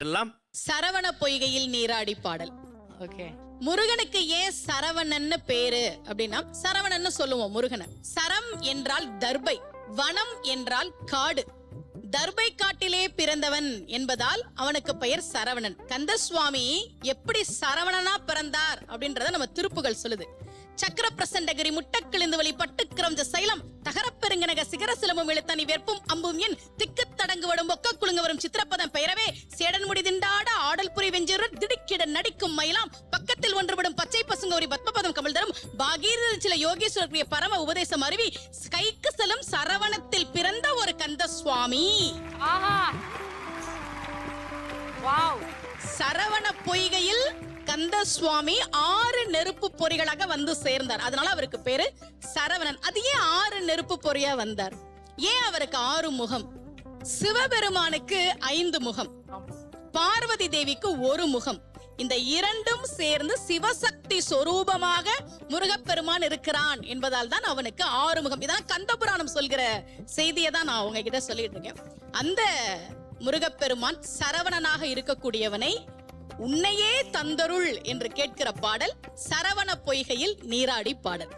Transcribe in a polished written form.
எல்லாம் சரவண பொய்கையில் நீராடி பாடல். ஓகே. முருகனுக்கு ஏன் சரவணன்னு பேரு அப்படின்னா, சரவணன்னு சொல்லுவோம் முருகனை. சரம் என்றால் தர்பை, வனம் என்றால் காடு. தர்பை காட்டிலே பிறந்தவன் என்பதால் அவனுக்கு பெயர் சரவணன். கந்தசுவாமி எப்படி சரவணனா பிறந்தார் அப்படின்றத நம்ம திருப்புகள் சொல்லுது. சக்கர பிரசண்டகிரி முட்டக்கிழிந்து வழி பட்டுக்கிரஞ்ச சைலம் தகரப்பெருங்கனக சிகர சிலமும் இழுத்தனி வெற்பும் அம்பும் என் திக்கு தடங்கு வடும் ஒக்க குழுங்க வரும் சித்திரப்பதம் பெயரவே சேடன் முடி திண்டாட ஆடல் புரி வெஞ்சிற திடுக்கிட நடிக்கும் மயிலாம் பக்கத்தில் ஒன்றுபடும் பச்சை பசுங்கோரி பத்மபதம் கமல் தரும் பாகீர சில யோகேஸ்வரருடைய பரம உபதேசம் அருவி கைக்கு செல்லும் சரவணத்தில் பிறந்த ஒரு கந்த சுவாமி. சரவண பொய்கையில் கந்த சுவாமி 6 நெருப்பு பொறிகளாக வந்து சேர்ந்தார். அதனால அவருக்கு பேரு சரவணன். அது ஏன் 6 நெருப்பு பொறியா வந்தார்? ஏன் அவருக்கு 6 முகம்? சிவபெருமானுக்கு 5 முகம், பார்வதி தேவிக்கு 1 முகம். இந்த இரண்டும் சேர்ந்து சிவசக்தி சொரூபமாக முருகப்பெருமான் இருக்கிறான் என்பதால் தான் அவனுக்கு 6 முகம். இதான் கந்தபுராணம் சொல்கிற செய்தியை தான் நான் உங்ககிட்ட சொல்லிட்டு இருக்கேன். அந்த முருகப்பெருமான் சரவணனாக இருக்கக்கூடியவனை உன்னையே தந்தருள் என்று கேட்கிற பாடல் சரவண பொய்கையில் நீராடி பாடல்.